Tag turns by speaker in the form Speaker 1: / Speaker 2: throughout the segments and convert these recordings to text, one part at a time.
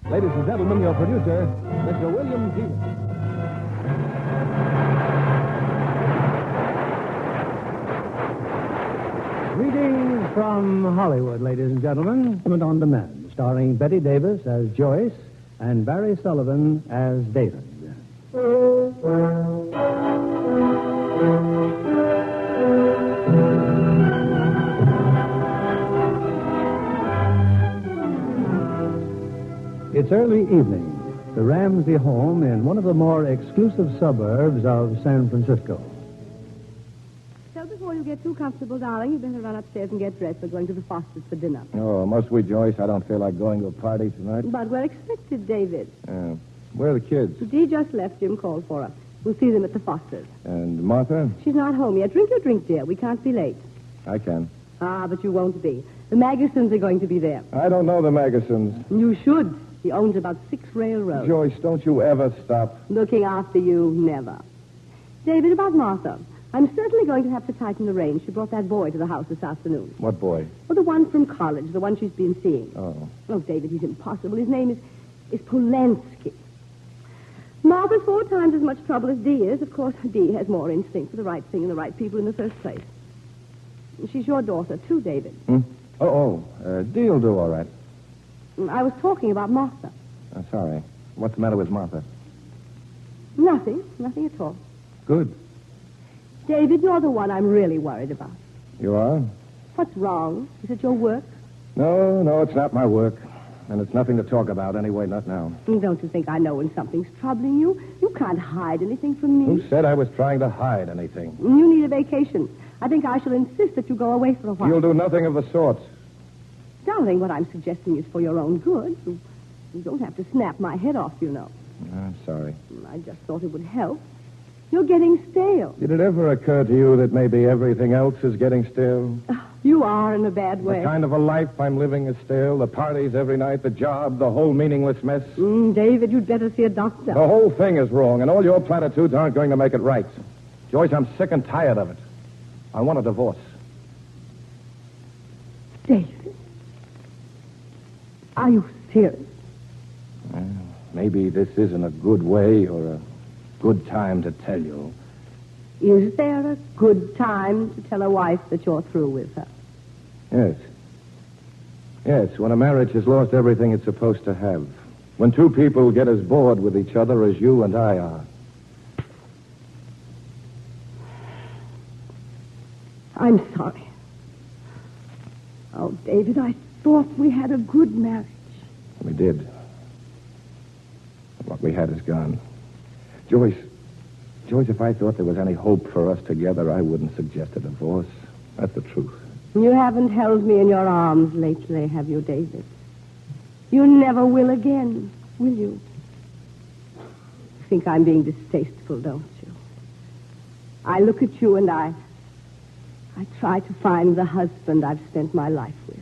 Speaker 1: Ladies and gentlemen, your producer, Mr. William Keeler.
Speaker 2: Greetings from Hollywood, ladies and gentlemen. On Demand, starring Bette Davis as Joyce and Barry Sullivan as David. It's early evening. The Ramsey home in one of the more exclusive suburbs of San Francisco.
Speaker 3: So before you get too comfortable, darling, you better run upstairs and get dressed. We're going to the Fosters for dinner.
Speaker 1: Oh, must we, Joyce? I don't feel like going to a party tonight.
Speaker 3: But we're expected, David.
Speaker 1: Where are the kids?
Speaker 3: Dee just left. Jim called for her. We'll see them at the Fosters.
Speaker 1: And Martha?
Speaker 3: She's not home yet. Drink your drink, dear. We can't be late.
Speaker 1: I can.
Speaker 3: Ah, but you won't be. The Magasons are going to be there.
Speaker 1: I don't know the Magasons.
Speaker 3: You should. He owns about 6 railroads.
Speaker 1: Joyce, don't you ever stop.
Speaker 3: Looking after you, never. David, about Martha. I'm certainly going to have to tighten the reins. She brought that boy to the house this afternoon.
Speaker 1: What boy?
Speaker 3: Well, the one from college, the one she's been seeing.
Speaker 1: Oh.
Speaker 3: Oh, David, he's impossible. His name is Polanski. Martha's 4 times as much trouble as Dee is. Of course, Dee has more instinct for the right thing and the right people in the first place. She's your daughter, too, David.
Speaker 1: Dee'll do all right.
Speaker 3: I was talking about Martha.
Speaker 1: I'm sorry. What's the matter with Martha?
Speaker 3: Nothing at all.
Speaker 1: Good.
Speaker 3: David, you're the one I'm really worried about.
Speaker 1: You are?
Speaker 3: What's wrong? Is it your work?
Speaker 1: No, it's not my work. And it's nothing to talk about anyway, not now.
Speaker 3: Don't you think I know when something's troubling you? You can't hide anything from me.
Speaker 1: Who said I was trying to hide anything?
Speaker 3: You need a vacation. I think I shall insist that you go away for a while.
Speaker 1: You'll do nothing of the sort.
Speaker 3: Darling, what I'm suggesting is for your own good. You don't have to snap my head off, you know.
Speaker 1: I'm sorry.
Speaker 3: I just thought it would help. You're getting stale.
Speaker 1: Did it ever occur to you that maybe everything else is getting stale?
Speaker 3: You are in a bad way.
Speaker 1: The kind of a life I'm living is stale. The parties every night, the job, the whole meaningless mess.
Speaker 3: David, you'd better see a doctor.
Speaker 1: The whole thing is wrong, and all your platitudes aren't going to make it right. Joyce, I'm sick and tired of it. I want a divorce.
Speaker 3: David? Are you serious?
Speaker 1: Maybe this isn't a good way or a good time to tell you.
Speaker 3: Is there a good time to tell a wife that you're through with her?
Speaker 1: Yes. Yes, when a marriage has lost everything it's supposed to have. When 2 people get as bored with each other as you and I are.
Speaker 3: I'm sorry. Oh, David, I thought we had a good marriage.
Speaker 1: We did. What we had is gone. Joyce, if I thought there was any hope for us together, I wouldn't suggest a divorce. That's the truth.
Speaker 3: You haven't held me in your arms lately, have you, David? You never will again, will you? You think I'm being distasteful, don't you? I look at you and I try to find the husband I've spent my life with.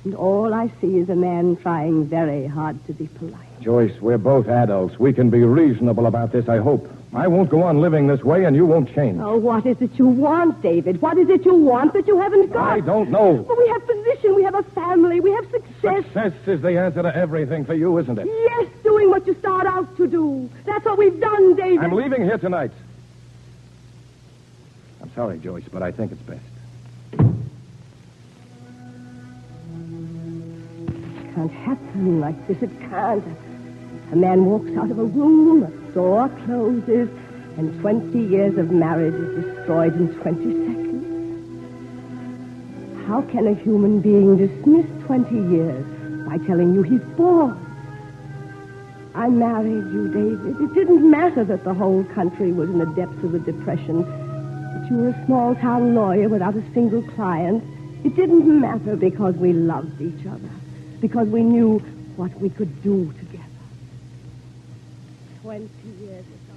Speaker 3: And all I see is a man trying very hard to be polite.
Speaker 1: Joyce, we're both adults. We can be reasonable about this, I hope. I won't go on living this way, and you won't change.
Speaker 3: Oh, what is it you want, David? What is it you want that you haven't got?
Speaker 1: I don't know.
Speaker 3: But we have position, we have a family, we have success.
Speaker 1: Success is the answer to everything for you, isn't it?
Speaker 3: Yes, doing what you start out to do. That's what we've done, David.
Speaker 1: I'm leaving here tonight. I'm sorry, Joyce, but I think it's best.
Speaker 3: It can't happen like this. It can't. A man walks out of a room, a door closes, and 20 years of marriage is destroyed in 20 seconds. How can a human being dismiss 20 years by telling you he's bored? I married you, David. It didn't matter that the whole country was in the depths of the Depression, that you were a small-town lawyer without a single client. It didn't matter because we loved each other, because we knew what we could do together. 20 years ago.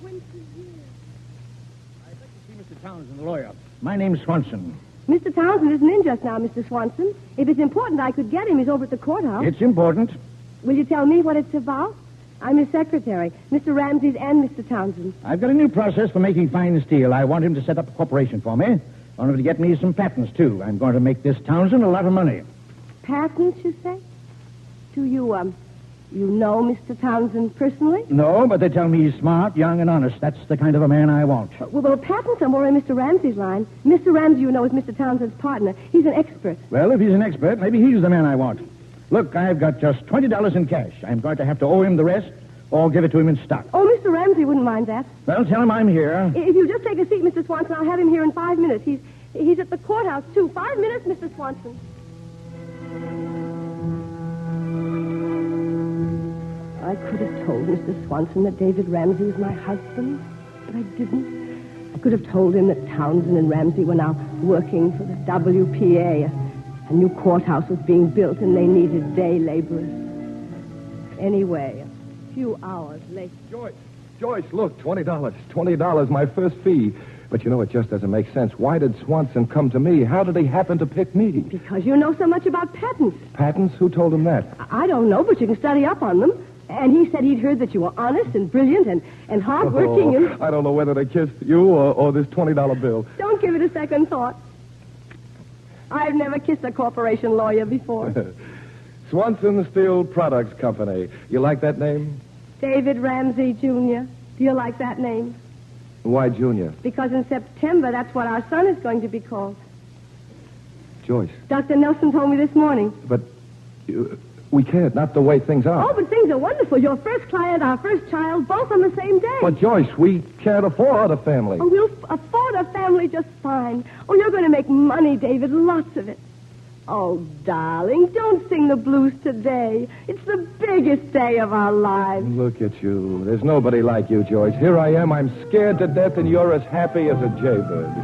Speaker 3: 20 years.
Speaker 4: I'd like to see Mr. Townsend, the lawyer. My name's Swanson.
Speaker 3: Mr. Townsend isn't in just now, Mr. Swanson. If it's important, I could get him. He's over at the courthouse.
Speaker 4: It's important.
Speaker 3: Will you tell me what it's about? I'm his secretary, Mr. Ramsey's and Mr. Townsend.
Speaker 4: I've got a new process for making fine steel. I want him to set up a corporation for me. I want him to get me some patents, too. I'm going to make this Townsend a lot of money.
Speaker 3: Patents, you say? you, you know Mr. Townsend personally?
Speaker 4: No, but they tell me he's smart, young, and honest. That's the kind of a man I want.
Speaker 3: Well, patents are more in Mr. Ramsey's line. Mr. Ramsey, you know, is Mr. Townsend's partner. He's an expert.
Speaker 4: Well, if he's an expert, maybe he's the man I want. Look, I've got just $20 in cash. I'm going to have to owe him the rest or give it to him in stock.
Speaker 3: Oh, Mr. Ramsey wouldn't mind that.
Speaker 4: Well, tell him I'm here.
Speaker 3: If you just take a seat, Mr. Swanson, I'll have him here in 5 minutes. He's at the courthouse, too. 5 minutes, Mr. Swanson. I could have told Mr. Swanson that David Ramsey was my husband, but I didn't. I could have told him that Townsend and Ramsey were now working for the WPA. A new courthouse was being built, and they needed day laborers. Anyway, a few hours later...
Speaker 1: Joyce, look, $20. $20, my first fee. But you know, it just doesn't make sense. Why did Swanson come to me? How did he happen to pick me?
Speaker 3: Because you know so much about patents.
Speaker 1: Patents? Who told him that?
Speaker 3: I don't know, but you can study up on them. And he said he'd heard that you were honest and brilliant and hardworking. And...
Speaker 1: I don't know whether to kiss you or this $20 bill.
Speaker 3: Don't give it a second thought. I've never kissed a corporation lawyer before.
Speaker 1: Swanson Steel Products Company. You like that name?
Speaker 3: David Ramsey, Jr. Do you like that name?
Speaker 1: Why Junior?
Speaker 3: Because in September, that's what our son is going to be called.
Speaker 1: Joyce.
Speaker 3: Dr. Nelson told me this morning.
Speaker 1: But we can't, not the way things are.
Speaker 3: Oh, but things are wonderful. Your first client, our first child, both on the same day.
Speaker 1: But Joyce, we can't afford a family.
Speaker 3: Oh, we'll afford a family just fine. Oh, you're going to make money, David, lots of it. Oh, darling, don't sing the blues today. It's the biggest day of our lives.
Speaker 1: Look at you. There's nobody like you, Joyce. Here I am. I'm scared to death, and you're as happy as a jaybird.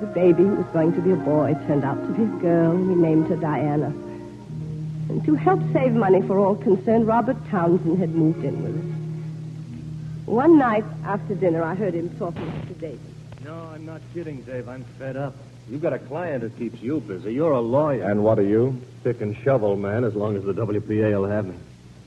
Speaker 3: The baby who was going to be a boy turned out to be a girl. We named her Diana. And to help save money for all concerned, Robert Townsend had moved in with us. One night after dinner, I heard him talking to David.
Speaker 5: No, I'm not kidding, Dave. I'm fed up. You've got a client who keeps you busy. You're a lawyer.
Speaker 1: And what are you?
Speaker 5: Pick and shovel, man, as long as the WPA will have me.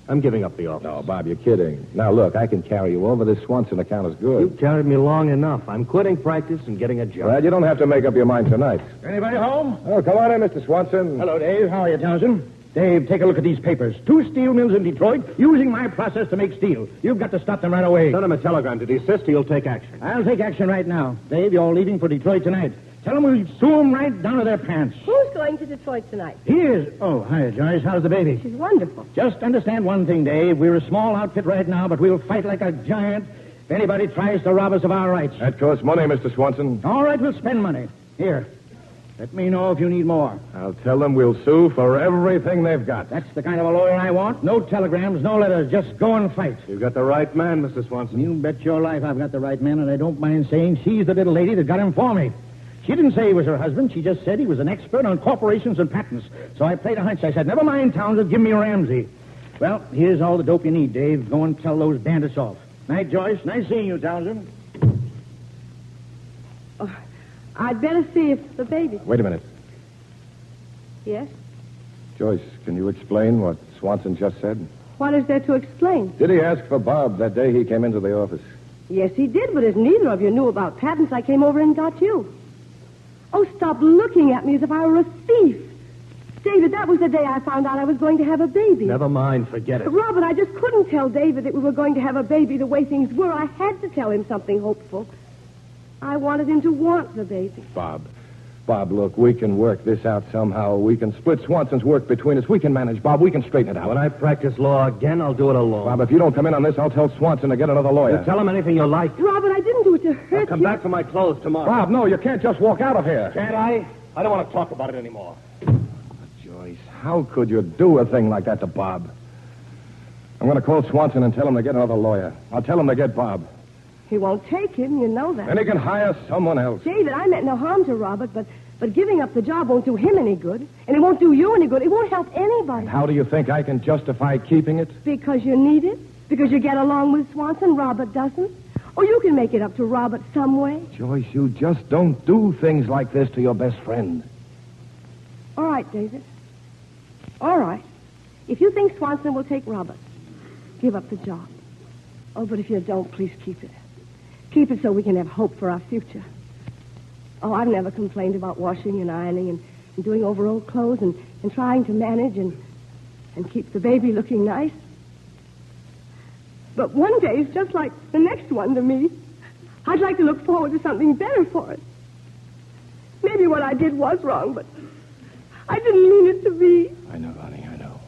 Speaker 5: I'm giving up the office.
Speaker 1: No, Bob, you're kidding. Now, look, I can carry you over. This Swanson account is good.
Speaker 5: You've carried me long enough. I'm quitting practice and getting a job.
Speaker 1: Well, you don't have to make up your mind tonight.
Speaker 4: Anybody home?
Speaker 1: Oh, come on in, Mr. Swanson.
Speaker 4: Hello, Dave. How are you, Townsend? Dave, take a look at these papers. 2 steel mills in Detroit using my process to make steel. You've got to stop them right away.
Speaker 5: Send him a telegram to desist or you'll take action.
Speaker 4: I'll take action right now. Dave, you're leaving for Detroit tonight. Tell them we'll sue them right down to their pants.
Speaker 3: Who's going to Detroit tonight?
Speaker 4: He is. Oh, hi, Joyce. How's the baby?
Speaker 3: She's wonderful.
Speaker 4: Just understand one thing, Dave. We're a small outfit right now, but we'll fight like a giant if anybody tries to rob us of our rights.
Speaker 1: That costs money, Mr. Swanson.
Speaker 4: All right, we'll spend money. Here. Let me know if you need more.
Speaker 1: I'll tell them we'll sue for everything they've got.
Speaker 4: That's the kind of a lawyer I want. No telegrams, no letters. Just go and fight.
Speaker 5: You've got the right man, Mr. Swanson.
Speaker 4: You bet your life I've got the right man, and I don't mind saying she's the little lady that got him for me. She didn't say he was her husband. She just said he was an expert on corporations and patents. So I played a hunch. I said, never mind, Townsend, give me Ramsey. Well, here's all the dope you need, Dave. Go and tell those bandits off. Night, Joyce. Nice seeing you, Townsend.
Speaker 3: Oh, I'd better see if the baby...
Speaker 1: Wait a minute.
Speaker 3: Yes?
Speaker 1: Joyce, can you explain what Swanson just said?
Speaker 3: What is there to explain?
Speaker 1: Did he ask for Bob that day he came into the office?
Speaker 3: Yes, he did, but as neither of you knew about patents, I came over and got you. Oh, stop looking at me as if I were a thief. David, that was the day I found out I was going to have a baby.
Speaker 5: Never mind. Forget it.
Speaker 3: Robert, I just couldn't tell David that we were going to have a baby the way things were. I had to tell him something hopeful. I wanted him to want the baby.
Speaker 1: Bob, look, we can work this out somehow. We can split Swanson's work between us. We can manage, Bob. We can straighten it out.
Speaker 5: When I practice law again, I'll do it alone.
Speaker 1: Bob, if you don't come in on this, I'll tell Swanson to get another lawyer.
Speaker 5: You tell him anything you like.
Speaker 3: Robert, I didn't do it to hurt
Speaker 5: I'll come
Speaker 3: you.
Speaker 5: back for my clothes tomorrow.
Speaker 1: Bob, no, you can't just walk out of here.
Speaker 5: Can't I? I don't want to talk about it anymore.
Speaker 1: Joyce, how could you do a thing like that to Bob? I'm going to call Swanson and tell him to get another lawyer. I'll tell him to get Bob.
Speaker 3: He won't take him, you know that.
Speaker 1: Then he can hire someone else.
Speaker 3: David, I meant no harm to Robert, but giving up the job won't do him any good, and it won't do you any good. It won't help anybody.
Speaker 1: How do you think I can justify keeping it?
Speaker 3: Because you need it? Because you get along with Swanson, Robert doesn't? Or you can make it up to Robert some way?
Speaker 1: Joyce, you just don't do things like this to your best friend.
Speaker 3: All right, David. All right. If you think Swanson will take Robert, give up the job. Oh, but if you don't, please keep it. Keep it so we can have hope for our future. Oh, I've never complained about washing and ironing and doing over old clothes and trying to manage and keep the baby looking nice. But one day is just like the next one to me. I'd like to look forward to something better for it. Maybe what I did was wrong, but I didn't mean it to be.
Speaker 1: I know, honey, I know.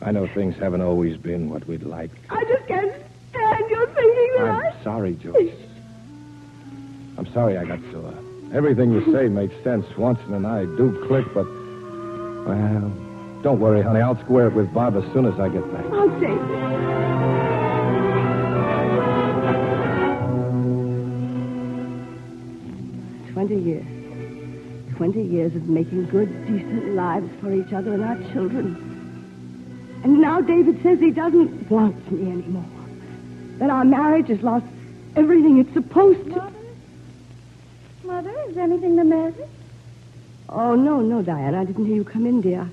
Speaker 1: I know things haven't always been what we'd like.
Speaker 3: I just can't stand you thinking that
Speaker 1: I'm sorry, Joyce. I'm sorry I got sore. Everything you say makes sense. Swanson and I do click, but... Well, don't worry, honey. I'll square it with Bob as soon as I get back.
Speaker 3: Oh, David. 20 years. 20 years of making good, decent lives for each other and our children. And now David says he doesn't want me anymore. That our marriage has lost everything it's supposed to.
Speaker 6: Mother, is anything the matter?
Speaker 3: Oh, no, Diane. I didn't hear you come in, dear.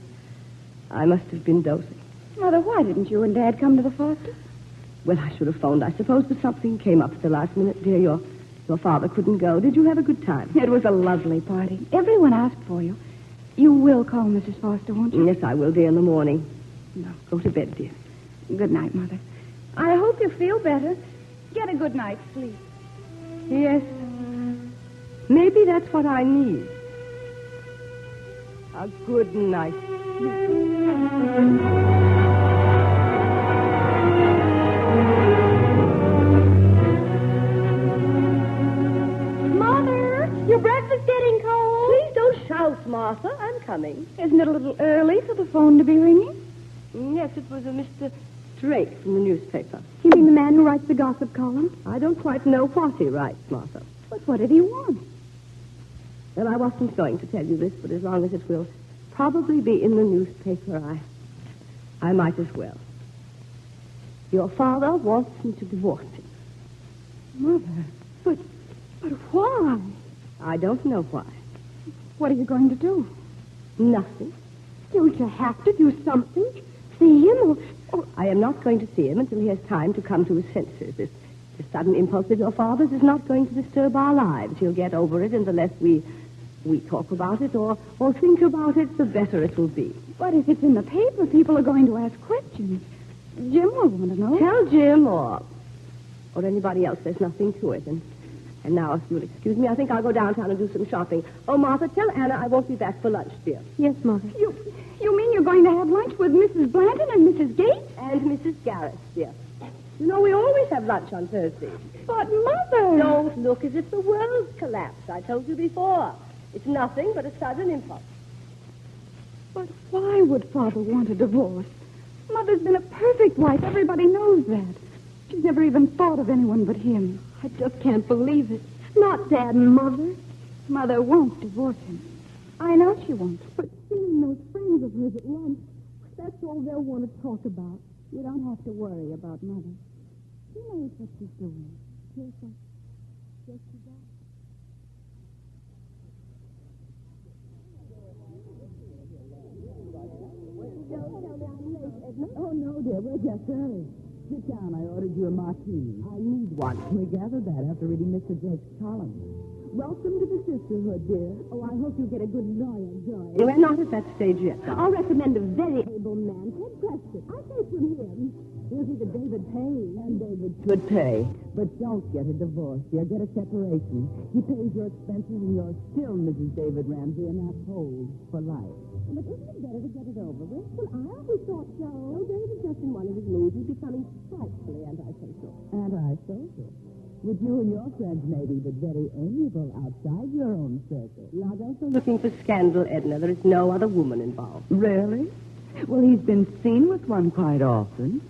Speaker 3: I must have been dozing.
Speaker 6: Mother, why didn't you and Dad come to the Foster?
Speaker 3: Well, I should have phoned, I suppose, but something came up at the last minute, dear. Your father couldn't go. Did you have a good time?
Speaker 6: It was a lovely party. Everyone asked for you. You will call Mrs. Foster, won't you?
Speaker 3: Yes, I will, dear, in the morning. Now, go to bed, dear.
Speaker 6: Good night, Mother. I hope you feel better. Get a good night's sleep.
Speaker 3: Yes. Maybe that's what I need. A good night.
Speaker 6: Mother, your breakfast getting cold?
Speaker 3: Please don't shout, Martha. I'm coming.
Speaker 6: Isn't it a little early for the phone to be ringing?
Speaker 3: Yes, it was a Mr. Drake from the newspaper.
Speaker 6: You mean the man who writes the gossip column?
Speaker 3: I don't quite know what he writes, Martha.
Speaker 6: But what did he want?
Speaker 3: Well, I wasn't going to tell you this, but as long as it will probably be in the newspaper, I might as well. Your father wants me to divorce him.
Speaker 6: Mother, but why?
Speaker 3: I don't know why.
Speaker 6: What are you going to do?
Speaker 3: Nothing.
Speaker 6: Don't you have to do something? See him or...
Speaker 3: I am not going to see him until he has time to come to his senses. This sudden impulse of your father's is not going to disturb our lives. He'll get over it, and the less we talk about it or think about it, the better it will be.
Speaker 6: But if it's in the paper, people are going to ask questions. Jim will want to know.
Speaker 3: Tell Jim or anybody else there's nothing to it. And now, if you'll excuse me, I think I'll go downtown and do some shopping. Oh, Martha, tell Anna I won't be back for lunch, dear.
Speaker 6: Yes, Mother. You mean you're going to have lunch with Mrs. Blanton and Mrs. Gates?
Speaker 3: And Mrs. Garrett, dear. You know, we always have lunch on Thursdays.
Speaker 6: But, Mother...
Speaker 3: Don't look as if the world's collapsed. I told you before. It's nothing but a sudden impulse.
Speaker 6: But why would Father want a divorce? Mother's been a perfect wife. Everybody knows that. She's never even thought of anyone but him. I just can't believe it. Not Dad and Mother. Mother won't divorce him. I know she won't. But seeing those friends of hers at lunch, that's all they'll want to talk about. You don't have to worry about Mother. She knows what she's doing. Yes, she does.
Speaker 7: Oh, no, dear. We're just early. Sit down. I ordered you a martini.
Speaker 3: I need one.
Speaker 7: We gathered that after reading Mr. Jake's column. Welcome to the sisterhood, dear. Oh, I hope you get a good lawyer, Joy.
Speaker 3: We're not at that stage yet.
Speaker 7: I'll recommend a very able man, Ted Prescott. I say from him. He'll see that David pays. And David should pay. But don't get a divorce, dear. Get a separation. He pays your expenses, and you're still Mrs. David Ramsey, and that's hold for life.
Speaker 3: But isn't it better to get it over with? Well, I always thought so. No, David's just in one of his moods. He's becoming frightfully antisocial.
Speaker 7: Antisocial? With you and your friends, maybe, but very amiable outside your own circle.
Speaker 3: Now, don't go looking for scandal, Edna. There is no other woman involved.
Speaker 7: Really? Well, he's been seen with one quite often.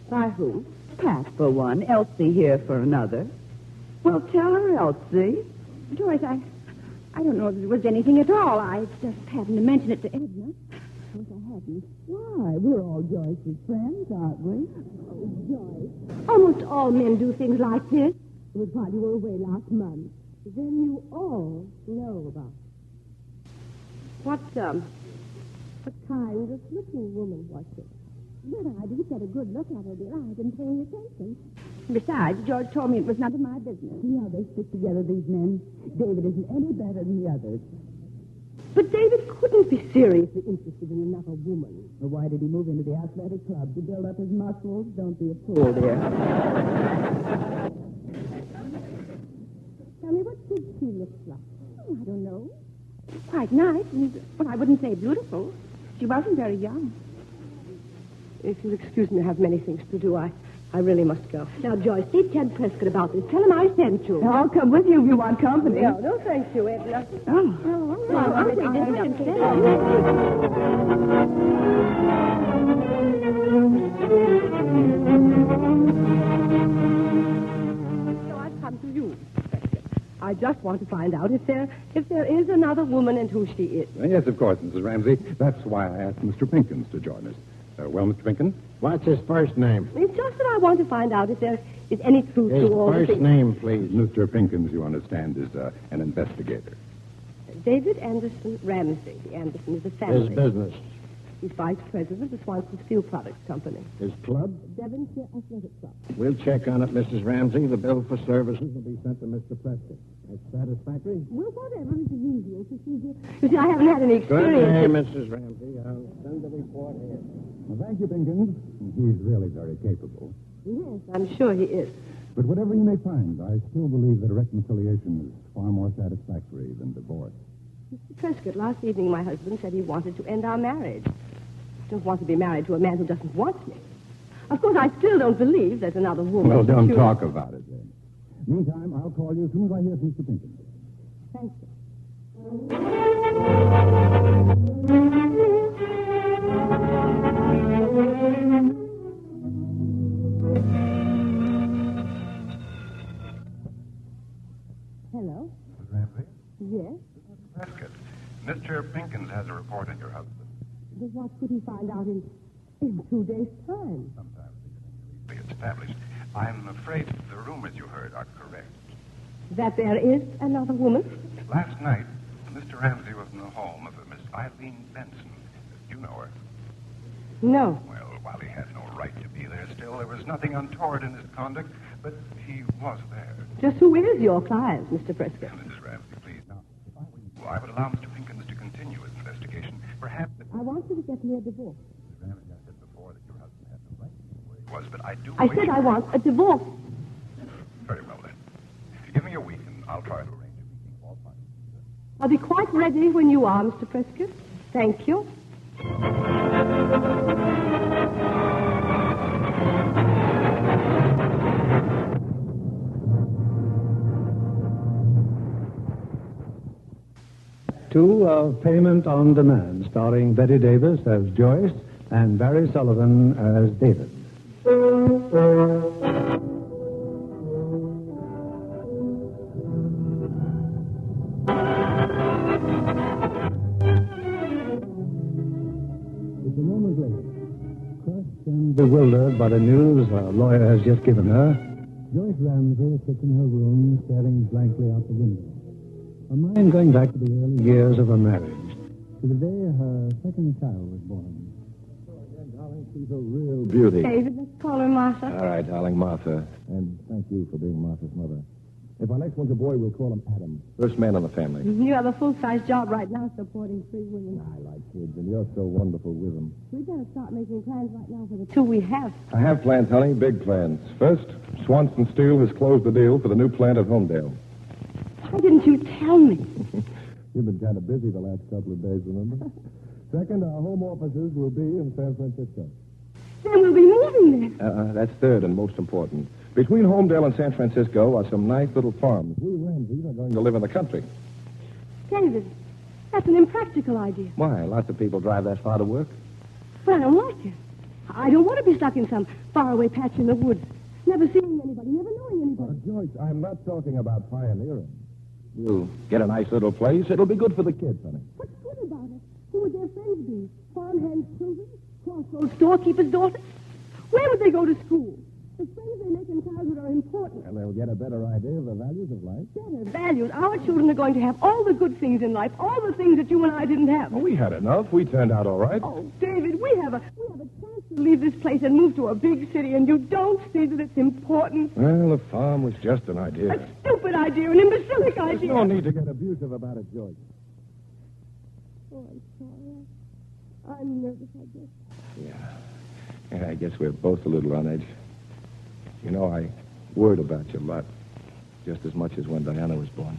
Speaker 3: By whom?
Speaker 7: Pat for one, Elsie here for another. Well, tell her, Elsie.
Speaker 6: Joyce, I don't know if there was anything at all. I just happened to mention it to Edna. Of course, I hadn't.
Speaker 7: Why? We're all Joyce's friends, aren't we?
Speaker 6: Oh, Joyce. Almost all men do things like this. It was while you were away last month.
Speaker 3: Then you all know about it. What kind of looking woman was it?
Speaker 6: Well, I did get a good look at her, dear. I've been paying attention.
Speaker 3: Besides, George told me it was none of my business.
Speaker 7: See how they stick together, these men? David isn't any better than the others.
Speaker 3: But David couldn't be seriously interested in another woman.
Speaker 7: Well, why did he move into the athletic club? To build up his muscles? Don't be a fool, dear.
Speaker 3: Tell me, what did she look like? Oh, I don't know. Quite nice, but I wouldn't say beautiful. She wasn't very young. If you'll excuse me, I have many things to do. I really must go. Now, Joyce, see Ted Prescott about this. Tell him I sent you.
Speaker 7: I'll come with you if you want company.
Speaker 3: No, thank you, Edna.
Speaker 7: Oh.
Speaker 3: Well, I'll take So I've come to you, Prescott. I just want to find out if there is another woman and who she is.
Speaker 8: Yes, of course, Mrs. Ramsey. That's why I asked Mr. Pinkins to join us. Well, Mr. Pinkins?
Speaker 5: What's his first name?
Speaker 3: It's just that I want to find out if there is any truth to all the
Speaker 5: His first
Speaker 3: things.
Speaker 5: name, please.
Speaker 8: Mr. Pinkins, you understand, is an investigator.
Speaker 3: David Anderson Ramsey. The Anderson is a family.
Speaker 5: His business.
Speaker 3: He's vice president of the Swanson Steel Products Company.
Speaker 5: His club?
Speaker 3: Devonshire Athletic Club.
Speaker 5: We'll check on it, Mrs. Ramsey. The bill for services will be sent to Mr. Prescott. That's satisfactory?
Speaker 3: Well, whatever is the usual procedure. You see, I haven't had any
Speaker 5: Good day,
Speaker 3: experience.
Speaker 5: Mrs. Ramsey. I'll send the report here.
Speaker 8: Well, thank you, Pinkins. He's really very capable.
Speaker 3: Yes, I'm sure he is.
Speaker 8: But whatever you may find, I still believe that a reconciliation is far more satisfactory than divorce.
Speaker 3: Mr. Prescott, last evening my husband said he wanted to end our marriage. I don't want to be married to a man who doesn't want me. Of course, I still don't believe there's another woman.
Speaker 8: Well, don't
Speaker 3: who-
Speaker 8: talk about it, then. Meantime, I'll call you as soon as I hear from Mr. Pinkins.
Speaker 3: Thank you. Hello?
Speaker 8: Mrs. Ramsey?
Speaker 3: Yes?
Speaker 8: Prescott, Mr. Pinkins has a report on your husband.
Speaker 3: But what could he find out in 2 days' time?
Speaker 8: Sometimes these things need to be established. I'm afraid the rumors you heard are correct.
Speaker 3: That there is another woman?
Speaker 8: Last night, Mr. Ramsey was in the home of a Miss Eileen Benson. You know her.
Speaker 3: No.
Speaker 8: Well, while he had no right to be there, still, there was nothing untoward in his conduct, but he was there.
Speaker 3: Just who is your client, Mr. Prescott?
Speaker 8: Mrs. Ramsey, please. Now, if I were you, I would allow Mr. Pinkins to continue his investigation. Perhaps...
Speaker 3: I want you to get me a divorce.
Speaker 8: Mrs. Ramsey, I said before that your husband had no right to be where he was, but I do
Speaker 3: I
Speaker 8: wish...
Speaker 3: said I want a divorce.
Speaker 8: Very well, then. Give me a week, and I'll try to arrange a meeting of all parties.
Speaker 3: I'll be quite ready when you are, Mr. Prescott. Thank you.
Speaker 2: Two of Payment on Demand, starring Bette Davis as Joyce and Barry Sullivan as David. It's a moment later. Crushed and bewildered by the news her lawyer has just given her, Joyce Ramsey sits in her room staring blankly out the window. Her mind going back to the early years of her marriage, to the day her second child was born.
Speaker 1: Darling, she's a real beauty.
Speaker 3: David, let's call her Martha.
Speaker 1: All right, darling, Martha. And thank you for being Martha's mother. If our next one's a boy, we'll call him Adam. First man in the family.
Speaker 3: You have a full-size job right now supporting 3 women.
Speaker 1: I like kids, and you're so wonderful with them.
Speaker 3: We better start making plans right now for the 2 we have.
Speaker 1: I have plans, honey, big plans. First, Swanson Steel has closed the deal for the new plant at Homedale.
Speaker 3: Why didn't you tell me?
Speaker 1: You've been kind of busy the last couple of days, remember? Second, our home offices will be in San Francisco.
Speaker 3: Then we'll be moving there.
Speaker 1: That's third and most important. Between Homedale and San Francisco are some nice little farms. We Ramseys are going to live in the country.
Speaker 3: David, that's an impractical idea.
Speaker 1: Why? Lots of people drive that far to work.
Speaker 3: But I don't like it. I don't want to be stuck in some faraway patch in the woods, never seeing anybody, never knowing anybody.
Speaker 1: Joyce, I'm not talking about pioneering. You'll get a nice little place. It'll be good for the kids, honey.
Speaker 3: What's good about it? Who would their friends be? Farmhands' children? Crossroads storekeepers' daughters? Where would they go to school? The friends they make in childhood are important.
Speaker 1: And they'll get a better idea of the values of life.
Speaker 3: Better values. Our children are going to have all the good things in life, all the things that you and I didn't have.
Speaker 1: Well, we had enough. We turned out all right.
Speaker 3: Oh, David, we have a chance to leave this place and move to a big city, and you don't see that it's important.
Speaker 1: Well, the farm was just an idea.
Speaker 3: A stupid idea, an imbecilic
Speaker 1: There's
Speaker 3: idea.
Speaker 1: no need to get abusive about it, George.
Speaker 3: Oh, I'm sorry. I'm nervous, I guess.
Speaker 1: Yeah, I guess we're both a little on edge. You know, I worried about you a lot, just as much as when Diana was born.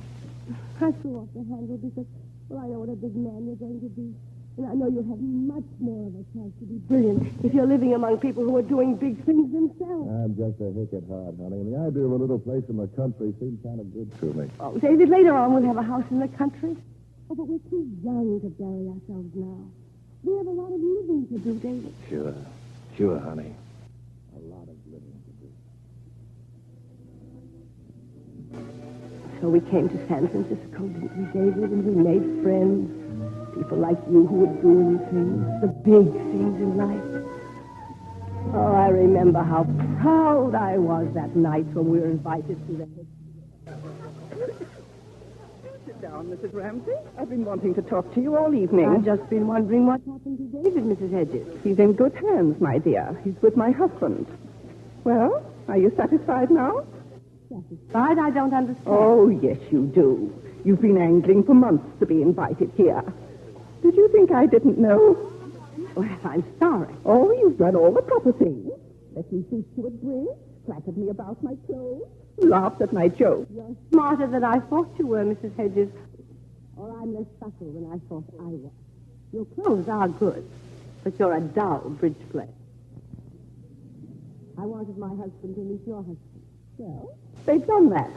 Speaker 3: I threw off the handle because, well, I know what a big man you're going to be. And I know you'll have much more of a chance to be brilliant if you're living among people who are doing big things themselves.
Speaker 1: I'm just a hick at heart, honey, and the idea of a little place in the country seems kind of good to me.
Speaker 3: Oh, David, later on we'll have a house in the country. Oh, but we're too young to bury ourselves now. We have a lot of living to do, David.
Speaker 1: Sure, honey. A lot of living to do.
Speaker 3: So we came to San Francisco, didn't we, David? And we made friends. People like you who were doing things, the big things in life. Oh, I remember how proud I was that night when we were invited to the...
Speaker 7: Sit down, Mrs. Ramsey. I've been wanting to talk to you all evening.
Speaker 3: I've just been wondering what happened to David, Mrs. Hedges.
Speaker 7: He's in good hands, my dear. He's with my husband. Well, are you satisfied now?
Speaker 3: Satisfied? I don't understand.
Speaker 7: Oh, yes, you do. You've been angling for months to be invited here. Did you think I didn't know?
Speaker 3: Well, I'm sorry.
Speaker 7: Oh, you've done all the proper things. Let me teach you a drink, flattered me about my clothes, laughed at my jokes.
Speaker 3: You're smarter than I thought you were, Mrs. Hedges. Or I'm less subtle than I thought I was. Your clothes are good, but you're a dull bridge player. I wanted my husband to meet your husband. Well, they've done that.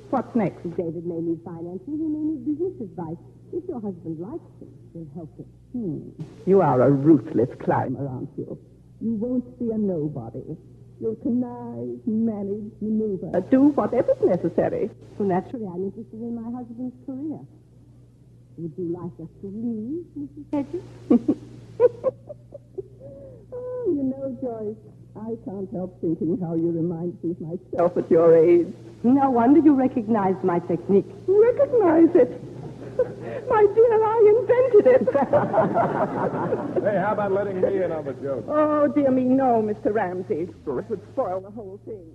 Speaker 3: What's next? David may need finances, he may need business advice. If your husband likes him, he'll help him.
Speaker 7: You are a ruthless climber, aren't you? You won't be a nobody. You'll connive, manage, maneuver, do whatever's necessary.
Speaker 3: So naturally, I'm interested in my husband's career. Would you like us to leave, Mrs. Hedges?
Speaker 7: Oh, you know, Joyce, I can't help thinking how you remind me of myself at your age.
Speaker 3: No wonder you recognized my technique.
Speaker 7: Recognize it. My dear, I invented it.
Speaker 1: Hey, how about letting me in on the joke?
Speaker 7: Oh, dear me, no, Mr. Ramsey. It would spoil the whole thing.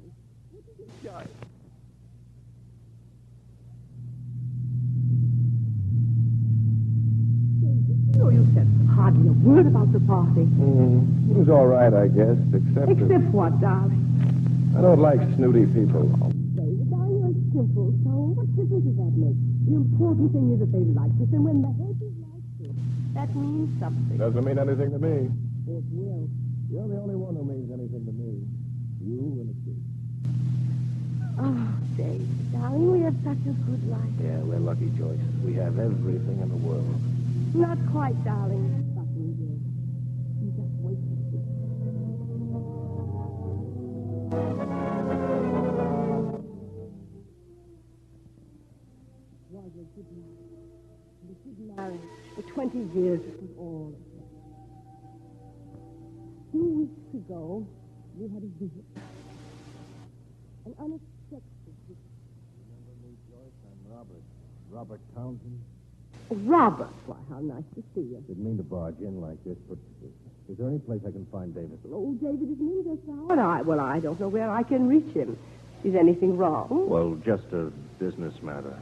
Speaker 7: Joyce.
Speaker 3: Oh, you said hardly a word about the party.
Speaker 1: It was all right, I guess, except
Speaker 3: Except what, darling?
Speaker 1: I don't like snooty people.
Speaker 3: David, darling, you're simple, so what difference does that make? The important thing is that they like us, and when the Hedges like you, that means something.
Speaker 1: Doesn't mean anything to me.
Speaker 3: It will.
Speaker 1: You're the only one who means anything to me. You and the kid.
Speaker 3: Oh, David, darling, we have such a good life.
Speaker 1: Yeah, we're lucky, Joyce. We have everything in the world.
Speaker 3: Not quite, darling. Fucking good. You just wait and see. Was a good marriage. And a good marriage. For 20 years, it was all of that. 2 weeks ago, we had a visit. An unexpected visit.
Speaker 1: Remember me, Joyce? I'm Robert. Robert Townsend.
Speaker 3: Robert, why, how nice to see you.
Speaker 1: Didn't mean to barge in like this, but is there any place I can find David?
Speaker 3: Oh, David isn't in just now. Well, I don't know where I can reach him. Is anything wrong?
Speaker 5: Well, just a business matter.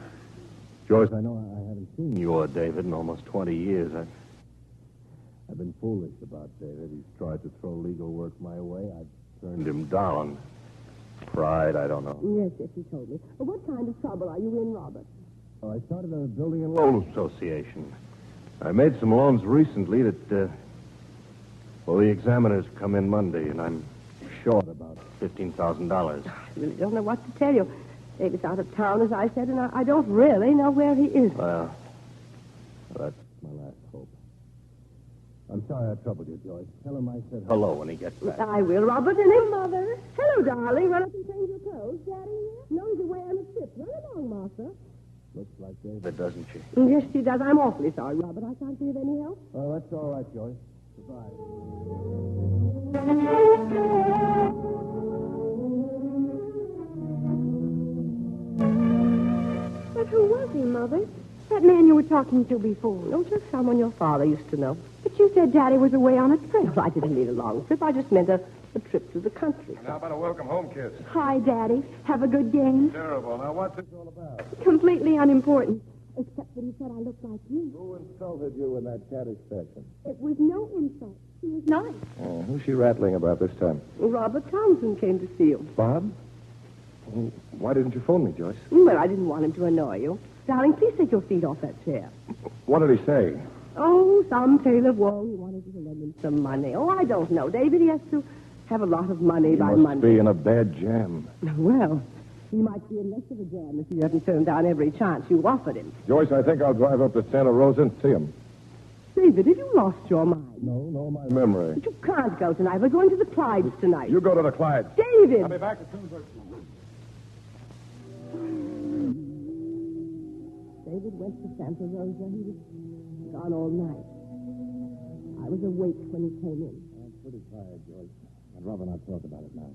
Speaker 1: Joyce, I know I haven't seen you.
Speaker 5: You or David in almost 20 years.
Speaker 1: I've been foolish about David. He's tried to throw legal work my way. I've
Speaker 5: Turned him down. Pride, I don't know.
Speaker 3: Yes, he told me. Well, what kind of trouble are you in, Robert?
Speaker 1: I started a building and
Speaker 5: Loan association. I made some loans recently that, the examiners come in Monday, and I'm short about $15,000.
Speaker 3: I really don't know what to tell you. David's out of town, as I said, and I don't really know where he is.
Speaker 5: Well, that's
Speaker 1: my last hope. I'm sorry I troubled you, Joyce. Tell him I said
Speaker 5: hello when he gets back.
Speaker 3: I will, Robert, and his mother. Hello, darling. Run up and change your clothes. Daddy here? No, he's away on a trip. Run along, Martha.
Speaker 1: Looks like David.
Speaker 5: But doesn't she?
Speaker 3: Yes, she does. I'm awfully sorry, Robert. I can't be of any help.
Speaker 1: Oh, that's all right, Joyce. Goodbye.
Speaker 6: But who was he, Mother? That man you were talking to before.
Speaker 3: No, just someone your father used to know.
Speaker 6: But you said Daddy was away on a trip.
Speaker 3: Well, I didn't mean a long trip. I just meant a trip through the country.
Speaker 8: How about a welcome home kiss?
Speaker 6: Hi, Daddy. Have a good game.
Speaker 8: Terrible. Now, what's this all about?
Speaker 6: Completely unimportant. Except that he said I looked like you.
Speaker 1: Who insulted you in that caddish fashion?
Speaker 6: It was no insult. He was nice.
Speaker 1: Oh, who's she rattling about this time?
Speaker 3: Robert Townsend came to see you.
Speaker 1: Bob? Oh, why didn't you phone me, Joyce?
Speaker 3: Well, I didn't want him to annoy you. Darling, please take your feet off that chair.
Speaker 1: What did he say?
Speaker 3: Oh, some tale of woe. He wanted you to lend him some money. Oh, I don't know. David, he has to have a lot of money by
Speaker 1: must
Speaker 3: Monday.
Speaker 1: be in a bad jam.
Speaker 3: Well, he might be in less of a jam if you hadn't turned down every chance you offered him.
Speaker 1: Joyce, I think I'll drive up to Santa Rosa and see him.
Speaker 3: David, have you lost your mind?
Speaker 1: No, my memory.
Speaker 3: But you can't go tonight. We're going to the Clydes tonight.
Speaker 1: You go to the Clyde.
Speaker 3: David!
Speaker 1: I'll be back as soon as
Speaker 3: David went to Santa Rosa. He was gone all night. I was awake when he came in.
Speaker 1: I'm pretty tired, Joyce. I'd rather not talk about it now.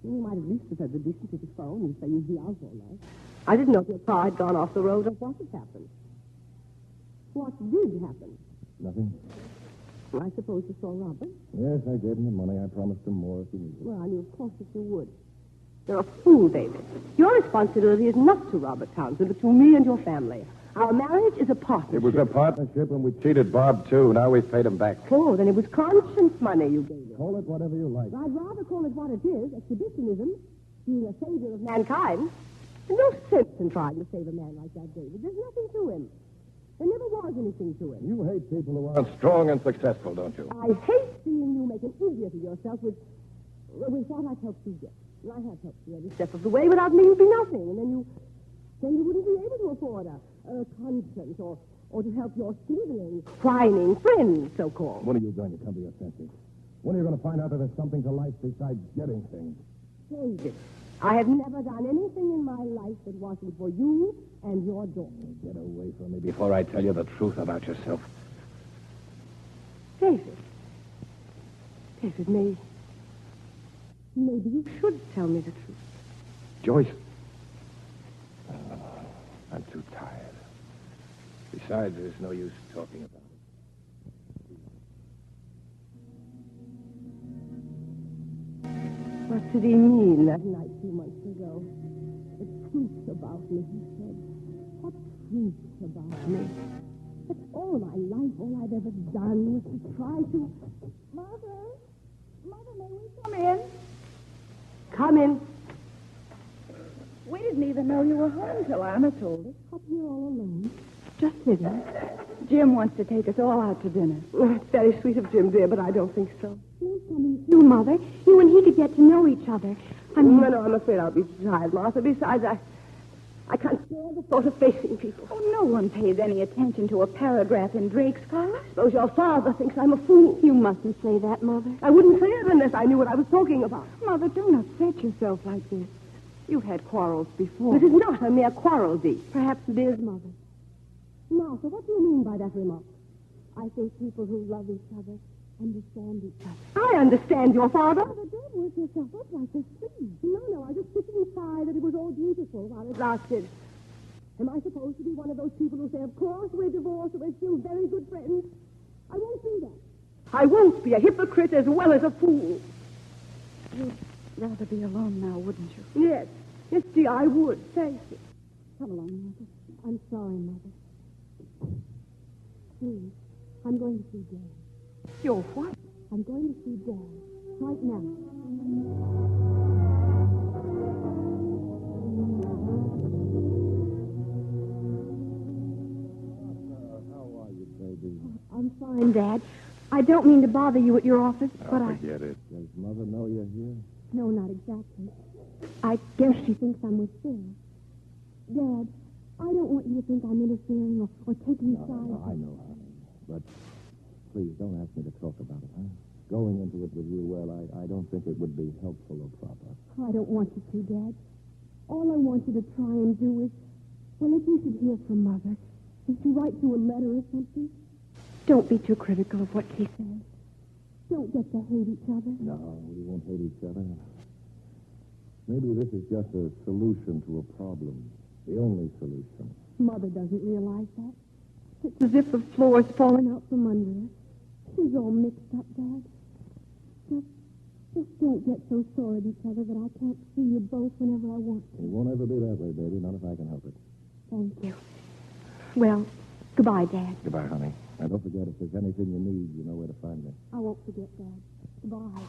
Speaker 3: You might at least have had the decency to phone and say you'd be out all night. I didn't know if your car had gone off the road or what had happened. What did happen?
Speaker 1: Nothing?
Speaker 3: I suppose you saw Robert.
Speaker 1: Yes, I gave him the money. I promised him more if he needed it.
Speaker 3: Well, I knew, of course, that you would. You're a fool, David. Your responsibility is not to Robert Townsend, but to me and your family. Our marriage is a partnership.
Speaker 1: It was a partnership, and we cheated Bob, too. Now we've paid him back.
Speaker 3: Oh, then it was conscience money you gave him.
Speaker 1: Call it whatever you like.
Speaker 3: I'd rather call it what it is, exhibitionism, being a savior of mankind. There's no sense in trying to save a man like that, David. There's nothing to him. There never was anything to him.
Speaker 1: You hate people who aren't strong and successful, don't you?
Speaker 3: I hate seeing you make an idiot of yourself with what I've helped you get. And I have helped you every step of the way. Without me, you'd be nothing. And then you wouldn't be able to afford a conscience or to help your sniveling, whining friends, so-called.
Speaker 1: When are you going to come to your senses? When are you going to find out that there's something to life besides getting things?
Speaker 3: David, I have never done anything in my life that wasn't for you and your daughter.
Speaker 1: Get away from me before I tell you the truth about yourself.
Speaker 3: David, maybe you should tell me the truth.
Speaker 1: Joyce. I'm too tired. Besides, there's no use talking about it.
Speaker 3: What did he mean that night 2 months ago? The truth about me, he said. What truth about me? That's all my life, all I've ever done was to try to...
Speaker 6: Mother, may we come in?
Speaker 3: Come in.
Speaker 6: We didn't even know you were home till Anna told us.
Speaker 3: Up here all alone. Just sitting.
Speaker 6: Jim wants to take us all out to dinner.
Speaker 3: Oh, it's very sweet of Jim, dear, but I don't think so.
Speaker 6: You're coming too, Mother. You and he could get to know each other.
Speaker 3: No, I'm afraid I'll be tired, Martha. Besides, I can't stand the thought of facing people.
Speaker 6: Oh, no one pays any attention to a paragraph in Drake's column.
Speaker 3: Suppose your father thinks I'm a fool.
Speaker 6: You mustn't say that, Mother.
Speaker 3: I wouldn't say it unless I knew what I was talking about.
Speaker 6: Mother, don't upset yourself like this. You've had quarrels before.
Speaker 3: This is not a mere quarrel, Dee.
Speaker 6: Perhaps it is, Mother.
Speaker 3: Martha, what do you mean by that remark?
Speaker 6: I think people who love each other understand each other.
Speaker 3: I understand your father.
Speaker 6: Mother, don't work yourself up like this, please.
Speaker 3: No, I just sit and sigh that it was all beautiful while it lasted. Am I supposed to be one of those people who say, of course, we're divorced, but we're still very good friends? I won't do that. I won't be a hypocrite as well as a fool.
Speaker 6: You'd rather be alone now, wouldn't you?
Speaker 3: Yes, Dee, I would. Thank you.
Speaker 6: Come along, Mother. I'm sorry, Mother. Please, I'm going to see Dad.
Speaker 3: You're what?
Speaker 6: I'm going to see Dad right now.
Speaker 1: How are you, baby?
Speaker 6: I'm fine, Dad. I don't mean to bother you at your office, but
Speaker 1: Forget it. Does Mother know you're here?
Speaker 6: No, not exactly. I guess she thinks I'm with Phil. Dad, I don't want you to think I'm interfering or taking sides.
Speaker 1: No, I know, honey. But please don't ask me to talk about it, huh? Going into it with you, well, I don't think it would be helpful or proper.
Speaker 6: I don't want you to, Dad. All I want you to try and do is, well, if you should hear from Mother, is to write you a letter or something. Don't be too critical of what she says. Don't get to hate each other.
Speaker 1: No, we won't hate each other. Maybe this is just a solution to a problem. The only solution.
Speaker 6: Mother doesn't realize that. It's as if the floor's falling out from under her. She's all mixed up, Dad. Just don't get so sore at each other that I can't see you both whenever I want to.
Speaker 1: It won't ever be that way, baby, not if I can help it.
Speaker 6: Thank you. Well, goodbye, Dad.
Speaker 1: Goodbye, honey. And don't forget, if there's anything you need, you know where to find me.
Speaker 6: I won't forget, Dad. Goodbye.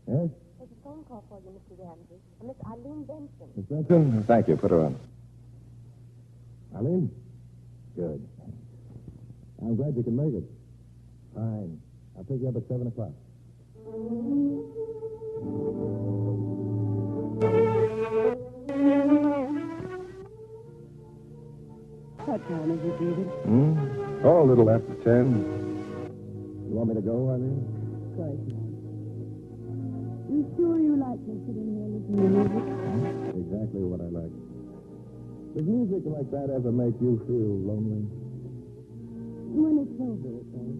Speaker 1: Yes?
Speaker 3: There's a phone call for you, Mr. Ramsey. Miss Eileen Benson.
Speaker 1: Miss Benson? Thank you. Put her on. Eileen? Good. I'm glad you can make it. Fine. I'll pick you up at 7 o'clock.
Speaker 3: What time is it, David?
Speaker 1: Oh, a little after 10. You want me to go, Eileen?
Speaker 3: Of course not. You sure you like me sitting here listening to music?
Speaker 1: Exactly what I like. Does music like that ever make you feel lonely?
Speaker 3: When it's over, it does.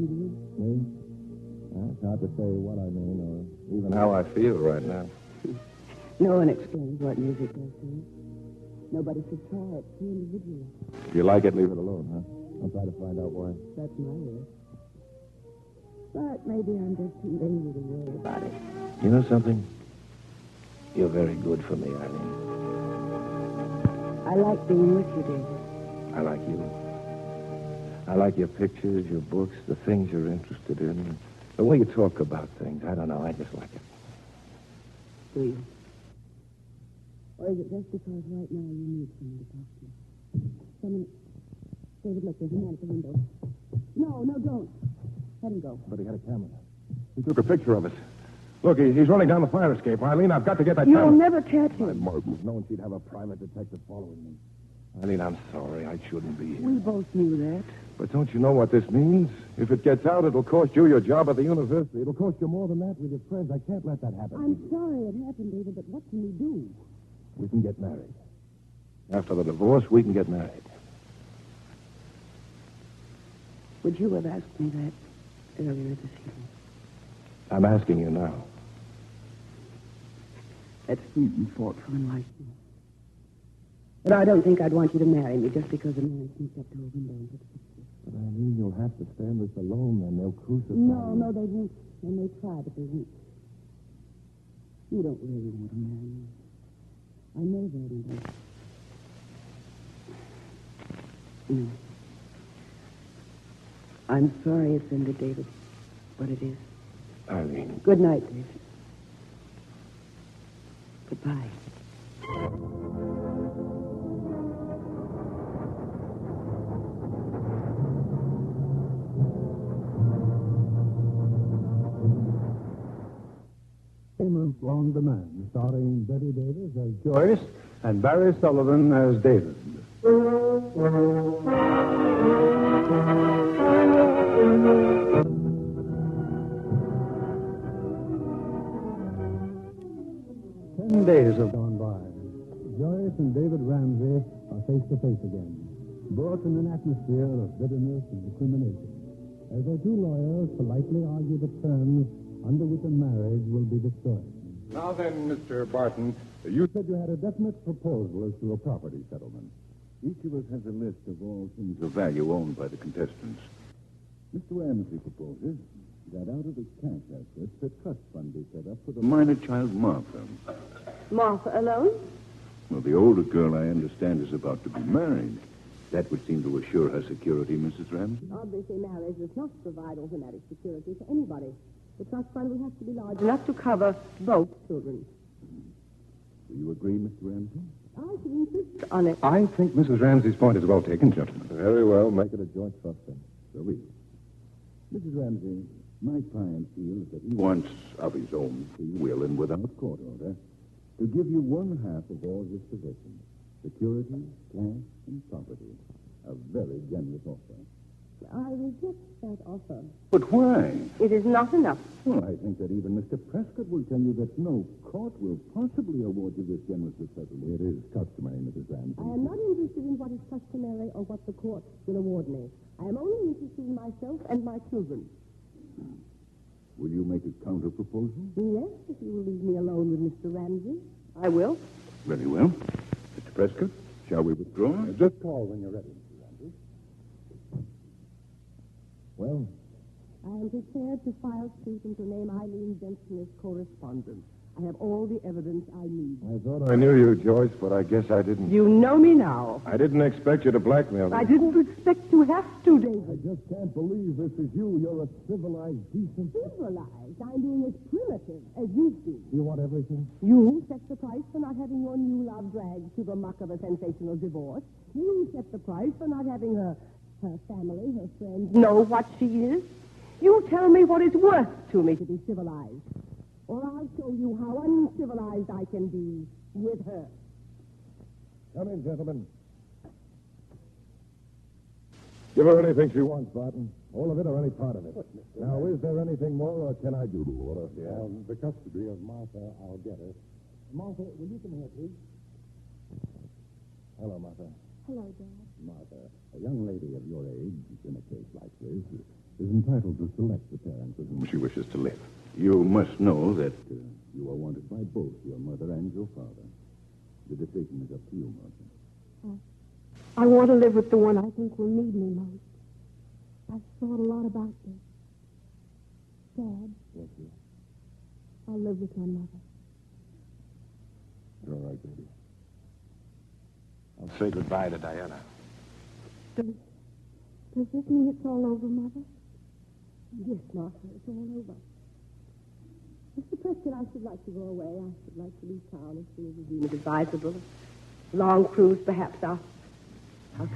Speaker 3: And you?
Speaker 1: Me? It's hard to say what I mean or even how I feel right now.
Speaker 3: No one explains what music does to you. Nobody should try it too individually.
Speaker 1: If you like it, leave it alone, huh? I'll try to find out why.
Speaker 3: That's my wish. But maybe I'm just too lazy to worry about it.
Speaker 1: You know something? You're very good for me, Eileen.
Speaker 3: I like being with you, David.
Speaker 1: I like you. I like your pictures, your books, the things you're interested in. The way you talk about things. I don't know. I just like it.
Speaker 3: Do you? Or is it just because right now you need someone to talk to? Someone... David, look, there's a man at the window. No, don't. Let him go.
Speaker 1: But he had a camera. He took a picture of us. Look, he's running down the fire escape. Eileen, I've got to get that
Speaker 3: You'll
Speaker 1: camera.
Speaker 3: never catch him.
Speaker 1: I'd known she'd have a private detective following me. Eileen, I'm sorry. I shouldn't be here.
Speaker 3: We both knew that.
Speaker 1: But don't you know what this means? If it gets out, it'll cost you your job at the university. It'll cost you more than that with your friends. I can't let that happen.
Speaker 3: I'm sorry it happened, David, but what can we do?
Speaker 1: We can get married. After the divorce, we can get married.
Speaker 3: Would you have asked me that earlier this evening?
Speaker 1: I'm asking you now.
Speaker 3: That's sweet and thoughtful and like you. But I don't think I'd want you to marry me just because a man sneaks up to a window and takes a picture.
Speaker 1: But Eileen, you'll have to stand this alone, and they'll crucify you.
Speaker 3: No, they won't. They may try, but they won't. You don't really want to marry me. I know that, David. No. I'm sorry it's ended, David, but it is.
Speaker 1: Eileen.
Speaker 3: Good night, David. Goodbye.
Speaker 2: 'Long Demand, starring Bette Davis as Joyce and Barry Sullivan as David. 10 days have gone by. Joyce and David Ramsey are face to face again, brought in an atmosphere of bitterness and discrimination, as their two lawyers politely argue the terms under which a marriage will be destroyed.
Speaker 8: Now then, Mr. Barton, you said you had a definite proposal as to a property settlement.
Speaker 9: Each of us has a list of all things of value owned by the contestants. Mr. Ramsey proposes that out of the cash assets, a trust fund be set up for the minor child Martha.
Speaker 3: Martha alone?
Speaker 9: Well, the older girl, I understand, is about to be married. That would seem to assure her security, Mrs. Ramsey.
Speaker 3: Obviously, marriage does not provide automatic security for anybody. The trust fund will have to be large enough to cover both children.
Speaker 9: Do you agree, Mr. Ramsey?
Speaker 3: I should insist on it.
Speaker 8: I think Mrs. Ramsey's point is well taken, gentlemen.
Speaker 1: Very well. Make it a joint trust then.
Speaker 9: So we. Mrs. Ramsey, my client feels that he wants, of his own free will and without court order, to give you 1/2 of all his possessions. Security, cash, and property. A very generous offer.
Speaker 3: I reject that offer.
Speaker 9: But why?
Speaker 3: It is not enough.
Speaker 9: Well, I think that even Mr. Prescott will tell you that no court will possibly award you this generous settlement.
Speaker 8: It is customary, Mrs. Ramsey.
Speaker 3: I am not interested in what is customary or what the court will award me. I am only interested in myself and my children.
Speaker 9: Will you make a counter proposal?
Speaker 3: Yes, if you will leave me alone with Mr. Ramsey. I will.
Speaker 9: Very well. Mr. Prescott, shall we withdraw?
Speaker 1: Just call when you're ready, Mr. Ramsey. Well,
Speaker 7: I am prepared to file suit and to name Eileen Benson as correspondent. I have all the evidence I need.
Speaker 1: I thought I knew you, Joyce, but I guess I didn't.
Speaker 3: You know me now.
Speaker 1: I didn't expect you to blackmail me.
Speaker 3: I didn't expect to have to, David.
Speaker 1: I just can't believe this is you. You're a civilized, decent...
Speaker 7: Civilized? I'm being as primitive as you do.
Speaker 1: You want everything?
Speaker 7: You set the price for not having your new love dragged to the muck of a sensational divorce. You set the price for not having her family, her friends,
Speaker 3: know what she is. You tell me what it's worth to me.
Speaker 7: to be civilized. Or I'll show you how uncivilized I can be with her.
Speaker 1: Come in, gentlemen. Give her anything she wants, Barton. All of it or any part of it. Now, is there anything more, or can I do the order? Yeah.
Speaker 2: The custody of Martha, I'll get her. Martha, will you come here, please?
Speaker 1: Hello, Martha.
Speaker 6: Hello, Dad.
Speaker 9: Martha, a young lady of your age in a case like this is entitled to select the parents with whom she wishes to live. You must know that you are wanted by both your mother and your father. The decision is up to you, Martha.
Speaker 6: I want to live with the one I think will need me most. I've thought a lot about this. Dad,
Speaker 1: Yes, dear.
Speaker 6: I'll live with my mother.
Speaker 1: You're all right, baby. I'll say goodbye to Diana.
Speaker 6: Does this mean it's all over, Mother?
Speaker 7: Yes, Martha, it's all over. Mr. Prescott, I should like to go away. I should like to leave town as soon as it is advisable. A long cruise, perhaps. I'll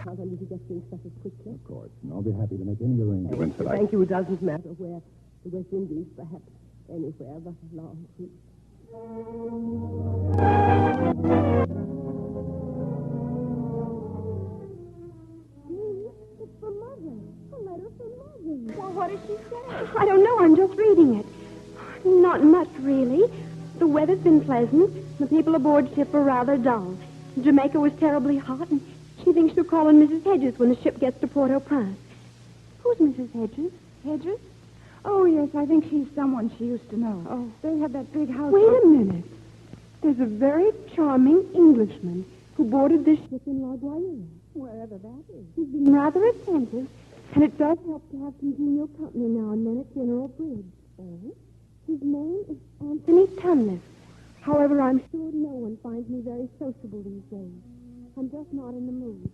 Speaker 7: count on you to get things settled quickly.
Speaker 9: Of course, and I'll be happy to make any arrangements that I...
Speaker 7: Thank you. It doesn't matter where. The West Indies, perhaps anywhere but a long cruise.
Speaker 6: It's for Mother. A letter from Mother. Well, what did she say? I don't know. I'm just reading it. Not much, really. The weather's been pleasant. The people aboard ship are rather dull. Jamaica was terribly hot, and she thinks she'll call on Mrs. Hedges when the ship gets to Port-au-Prince. Who's Mrs. Hedges? Hedges?
Speaker 10: Oh, yes, I think she's someone she used to know.
Speaker 6: Oh.
Speaker 10: They have that big house.
Speaker 6: Wait a minute. There's a very charming Englishman who boarded this ship in La Guayana.
Speaker 10: Wherever that is.
Speaker 6: He's been rather attentive, and it does help to have congenial company now and then at dinner or bridge.
Speaker 10: Oh?
Speaker 6: His name is Anthony Tunliffe. However, I'm sure no one finds me very sociable these days. I'm just not in the mood.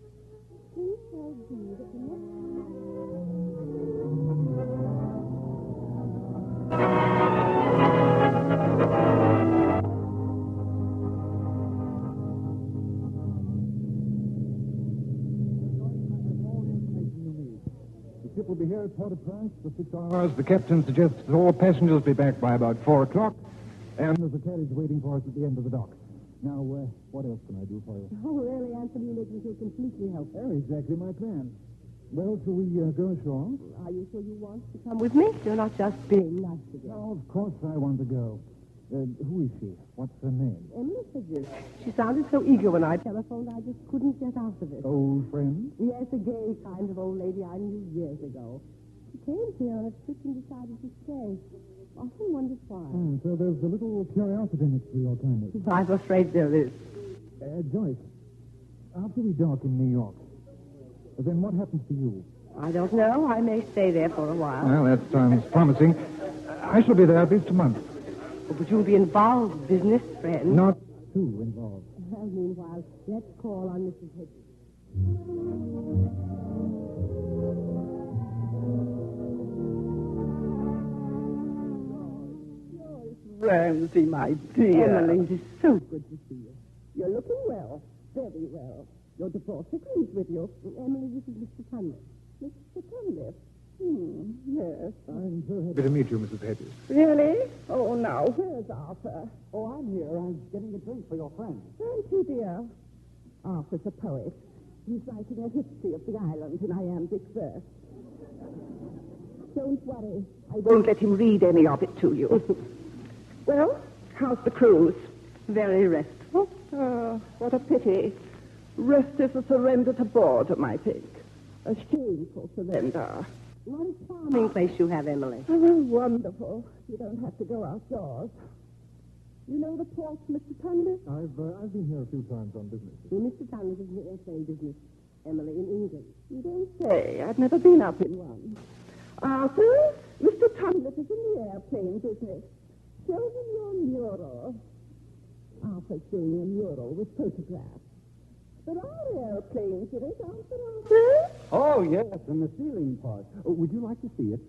Speaker 6: Please tell Dee that the next...
Speaker 2: The ship will be here at Port-au-Prince for 6 hours. The captain suggests that all passengers be back by about 4 o'clock. And there's a carriage waiting for us at the end of the dock. Now, what else can I do for you?
Speaker 7: Oh, really, Anthony, you make me feel completely helpless.
Speaker 2: Exactly my plan. Well, shall we go ashore?
Speaker 7: Are you sure you want to come with me? You're not just being nice again.
Speaker 2: No, of course I want to go. Who is she? What's her name?
Speaker 7: Emily Hedges. She sounded so eager when I telephoned, I just couldn't get out of it.
Speaker 2: Old friend?
Speaker 7: Yes, a gay kind of old lady I knew years ago. She came here on a trip and decided to stay. Often wondered why.
Speaker 2: So there's a little curiosity mixed with your kindness.
Speaker 7: I'm afraid there is.
Speaker 2: Joyce, after we dock in New York, then what happens to you?
Speaker 7: I don't know. I may stay there for a while.
Speaker 2: Well, that sounds promising. I shall be there at least a month.
Speaker 7: But you'll be involved, business friend.
Speaker 2: Not too involved.
Speaker 7: Well, meanwhile, let's call on Mrs. Hedges.
Speaker 11: Ramsey, my dear.
Speaker 7: Emily, it is so good to see you. You're looking well. Very well. Your divorce agrees with you. Emily, this is Mr. Tunliffe. Mr. Tunliffe? Yes.
Speaker 2: I'm so happy to meet you, Mrs. Hedges.
Speaker 11: Really? Oh, now, where's Arthur?
Speaker 2: Oh, I'm here. I'm getting a drink for your friend.
Speaker 7: Thank you, dear. Arthur's a poet. He's writing a history of the island in iambic verse. Don't worry.
Speaker 11: I won't let him read any of it to you. Well, how's the cruise?
Speaker 7: Very restful.
Speaker 11: Oh, what a pity. Rest is a surrender to boredom, I think. A shameful surrender.
Speaker 7: What a charming place you have, Emily.
Speaker 11: Oh, wonderful. You don't have to go outdoors. You know the port, Mr. Tunley?
Speaker 1: I've been here a few times on business.
Speaker 7: Well, Mr. Tunley is in the airplane business, Emily, in England.
Speaker 11: You don't say. I've never been up in one. Arthur, Mr. Tunley is in the airplane business. Show him your mural. Arthur's doing a mural with photographs. There are airplanes in it, aren't there, Arthur?
Speaker 2: Oh, yes, and the ceiling part. Oh, would you like to see it?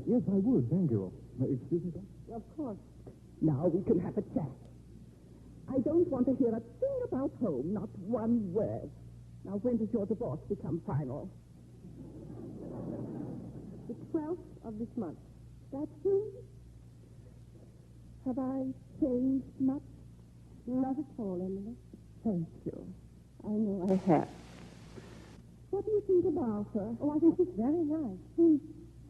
Speaker 2: Yes, I would. Thank you. Excuse me, sir?
Speaker 11: Of course. Now we can have a chat. I don't want to hear a thing about home, not one word. Now, when does your divorce become final?
Speaker 3: The 12th of this month.
Speaker 11: That soon? Have I changed much?
Speaker 3: Not at all, Emily.
Speaker 11: Thank you. I know I have. What do you think of Arthur?
Speaker 3: Oh, I think he's very nice.
Speaker 11: He's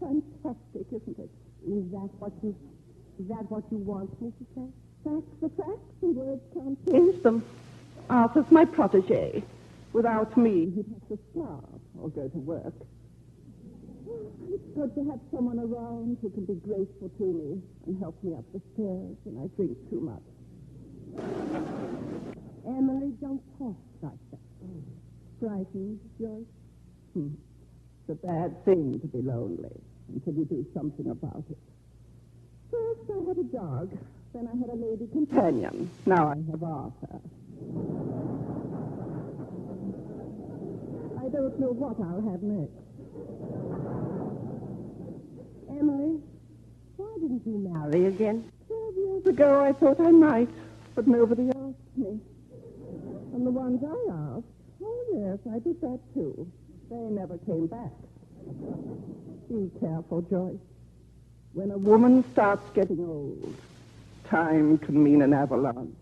Speaker 11: fantastic, isn't it?
Speaker 3: Is that what you want me to say?
Speaker 11: Facts are facts, and words can't change them. Arthur's my protege. Without me, he'd have to starve or go to work. It's good to have someone around who can be grateful to me and help me up the stairs when I drink too much.
Speaker 3: Emily, don't talk like that.
Speaker 11: Frightened, Joyce? It's a bad thing to be lonely until you do something about it. First I had a dog, then I had a lady companion. Now I have Arthur. I don't know what I'll have next.
Speaker 3: Emily, why didn't you marry again?
Speaker 11: 12 years ago I thought I might, but nobody asked me. And the ones I asked, oh yes, I did that too. They never came back. Be careful, Joyce. When a woman starts getting old, time can mean an avalanche,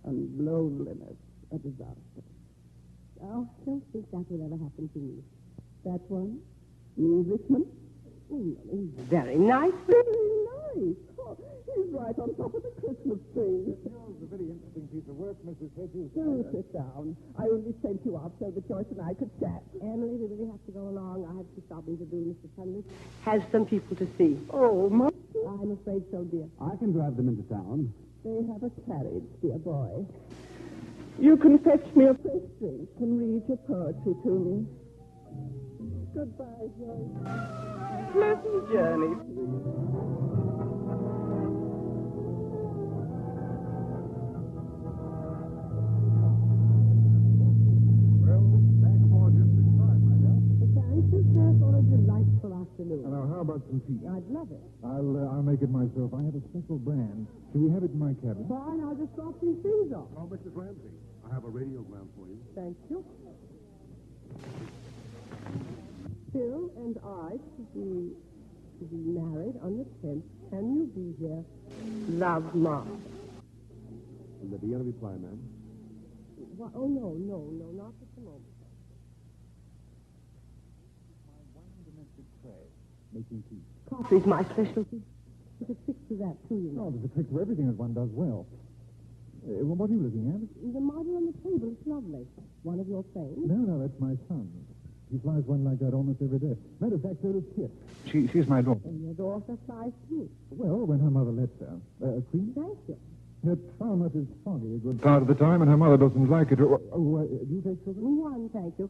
Speaker 11: and loneliness a disaster.
Speaker 3: Oh, I don't think that will ever happen to me.
Speaker 11: That one? The Englishman?
Speaker 3: He's very nice.
Speaker 11: Very nice. Oh, he's right on top of the Christmas tree.
Speaker 1: It was a very interesting piece of work, Mrs. Hedges.
Speaker 11: Do sit down. I only sent you out so that Joyce and I could chat.
Speaker 3: Emily, we really have to go along. I have to stop to do. Mr. Tunley has some people to see.
Speaker 11: Oh, must you?
Speaker 3: I'm afraid so, dear.
Speaker 2: I can drive them into town.
Speaker 11: They have a carriage, dear boy. You can fetch me a fresh drink and read your poetry to me. Goodbye, Joyce. Pleasant journey to you.
Speaker 1: Well, back aboard just in time, my dear.
Speaker 3: Thank you, sir, for a delightful afternoon.
Speaker 1: Now, how about some tea?
Speaker 3: I'd love it.
Speaker 1: I'll make it myself. I have a special brand. Shall we have it in my cabin?
Speaker 3: Fine, I'll just drop these things off.
Speaker 8: Oh, Mrs. Ramsey, I have a radiogram for you.
Speaker 3: Thank you. Phil and I to be married on the 10th. Can you be here? Love, Mark.
Speaker 8: Will there be any reply, ma'am?
Speaker 3: Oh, no, not at the moment.
Speaker 2: My one domestic tray, making tea.
Speaker 3: Coffee's my specialty. There's a trick to that, too, you know.
Speaker 1: Oh, there's a trick to everything that one does well. What are you looking at?
Speaker 3: The model on the table is lovely. One of your things?
Speaker 1: No, that's my son. He flies one like that almost every day. Matter of fact, so does Kit. She's my daughter.
Speaker 3: And your daughter flies, too.
Speaker 1: Well, when her mother lets her. Queen?
Speaker 3: Thank you.
Speaker 1: Her tarmac is foggy a good part of the time, and her mother doesn't like it. Do you take children?
Speaker 3: One, thank you.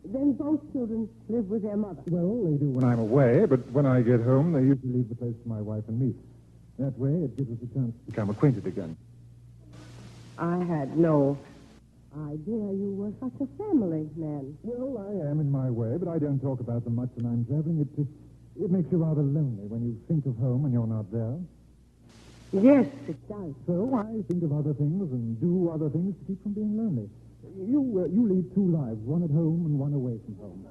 Speaker 3: Then both children live with their mother.
Speaker 1: Well, they do when I'm away, but when I get home, they usually leave the place to my wife and me. That way, it gives us a chance to become acquainted again.
Speaker 3: I had no idea you were such a family man.
Speaker 1: Well, I am in my way, but I don't talk about them much when I'm traveling. It makes you rather lonely when you think of home and you're not there.
Speaker 3: Yes, it does.
Speaker 1: So I think of other things and do other things to keep from being lonely. You lead two lives, one at home and one away from home.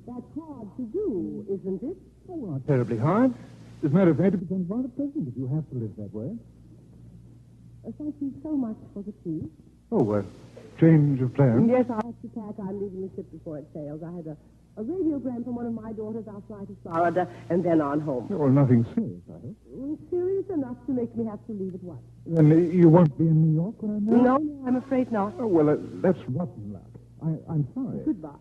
Speaker 3: That's hard to do, isn't it?
Speaker 1: Oh, not terribly hard. As a matter of fact, it becomes rather pleasant if you have to live that way.
Speaker 3: Thank you so much for the tea.
Speaker 1: Oh, change of plans?
Speaker 3: Yes, I have to pack. I'm leaving the ship before it sails. I had a radiogram from one of my daughters. I'll fly to Florida and then on home.
Speaker 1: Well, nothing serious, I hope.
Speaker 3: Serious enough to make me have to leave at once.
Speaker 1: Then you won't be in New York when I'm there?
Speaker 3: No, I'm afraid not.
Speaker 1: Oh, well, that's rotten luck. I'm sorry.
Speaker 3: Goodbye.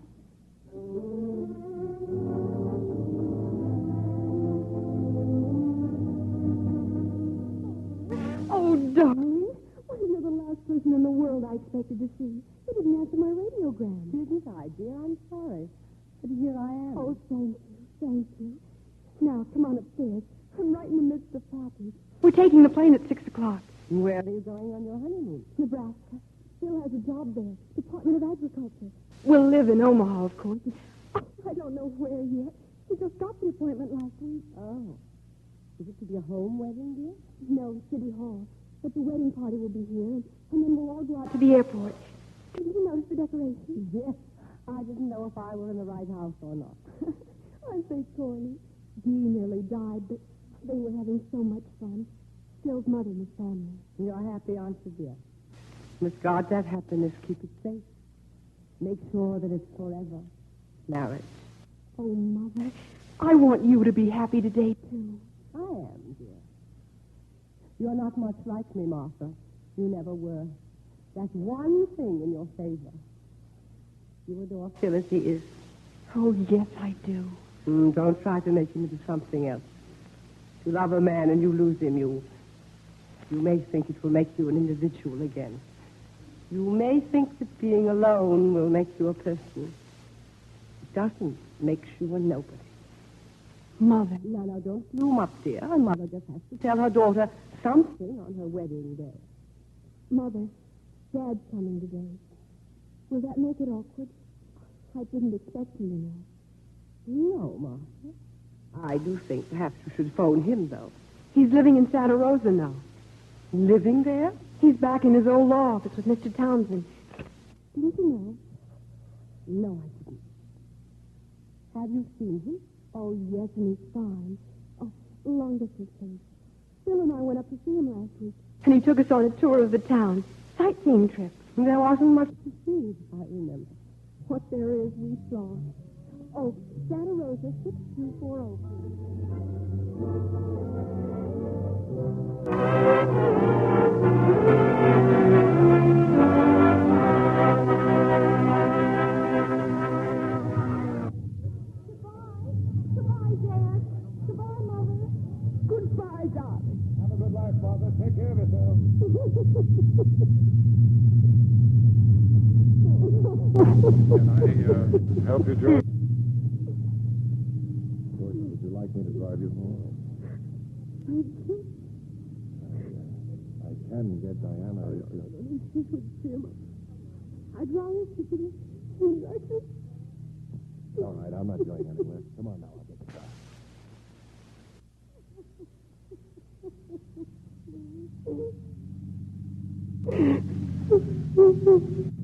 Speaker 12: darling. Why, you're the last person in the world I expected to see. You didn't answer my radiogram.
Speaker 7: Didn't I, dear? I'm sorry. But here I am.
Speaker 12: Oh, thank you. Thank you. Now, come on upstairs. I'm right in the midst of parties. We're taking the plane at 6 o'clock.
Speaker 7: Where are you going on your honeymoon?
Speaker 12: Nebraska. Phil has a job there. Department of Agriculture. We'll live in Omaha, of course. I don't know where yet. We just got the appointment last week.
Speaker 7: Oh. Is it to be a home wedding, dear?
Speaker 12: No, City Hall. But the wedding party will be here, and then we'll all go out to the airport. Did you notice the decorations?
Speaker 7: Yes. I didn't know if I were in the right house or not.
Speaker 12: Aren't they corny? Dee nearly died, but they were having so much fun. Phil's mother and his family.
Speaker 7: You're happy, aren't you, dear? Must guard that happiness. Keep it safe. Make sure that it's forever. Marriage.
Speaker 12: Oh, Mother, I want you to be happy today, too.
Speaker 7: I am, dear. You're not much like me, Martha. You never were. That's one thing in your favor. You adore Phil as he is.
Speaker 12: Oh, yes, I do.
Speaker 7: Don't try to make him into something else. If you love a man and you lose him, you may think it will make you an individual again. You may think that being alone will make you a person. It doesn't. It makes you a nobody.
Speaker 12: Mother.
Speaker 7: No, don't bloom up, dear. A mother just has to tell her daughter something on her wedding day.
Speaker 12: Mother, Dad's coming today. Will that make it awkward? I didn't expect him, you know.
Speaker 7: No, Martha. I do think perhaps you should phone him, though.
Speaker 12: He's living in Santa Rosa now.
Speaker 7: Living there?
Speaker 12: He's back in his old law office with Mr. Townsend. Didn't you know?
Speaker 7: No, I didn't. Have you seen him?
Speaker 12: Oh, yes, and he's fine. Oh, long distance thing. Phil and I went up to see him last week, and he took us on a tour of the town. Sightseeing trip.
Speaker 7: There wasn't much to see, I remember.
Speaker 12: What there is, we saw. Oh, Santa Rosa, 6240. Goodbye, Dad. Goodbye, Mother.
Speaker 7: Goodbye, darling.
Speaker 1: Have a good life, Father. Take care of yourself. Can I help you, George? George, would you like me to drive you home? I can get Diana.
Speaker 12: I'd rather she could
Speaker 1: All right, I'm not going anywhere. Come on now, I'll get the car.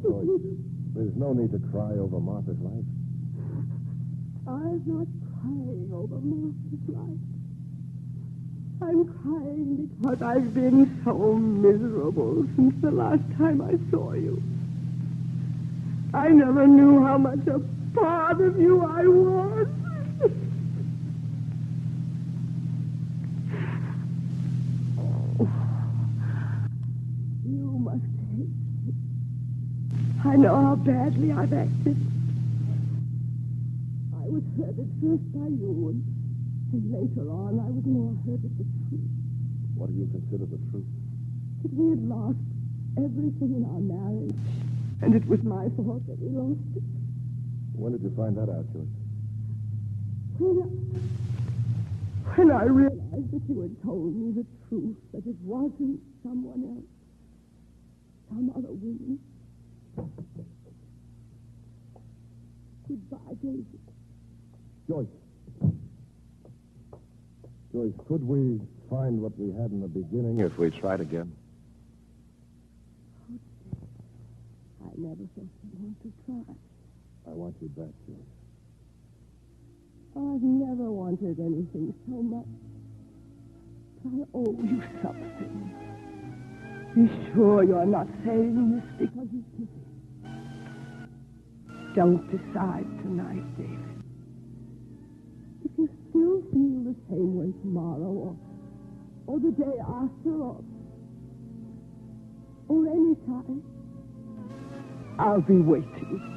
Speaker 1: George, there's no need to cry over Martha's life.
Speaker 12: I'm not crying over Martha's life. I'm crying because I've been so miserable since the last time I saw you. I never knew how much a part of you I was. You must hate me. I know how badly I've acted. I was hurt at first by you, and later on I was more hurt at the truth.
Speaker 1: What do you consider the truth?
Speaker 12: That we had lost everything in our marriage, and it was my fault that we lost it.
Speaker 1: When did you find that out, George?
Speaker 12: When I realized that you had told me the truth, that it wasn't someone else, some other woman. Goodbye, David.
Speaker 1: Joyce. Joyce, could we find what we had in the beginning if we tried again?
Speaker 12: I never thought I'd want to try.
Speaker 1: I want you back, Joyce.
Speaker 12: I've never wanted anything so much. I owe you something. You sure you're not saying this because you pity? Don't decide tonight, David. If you still feel the same way tomorrow, or the day after, or any time, I'll be waiting.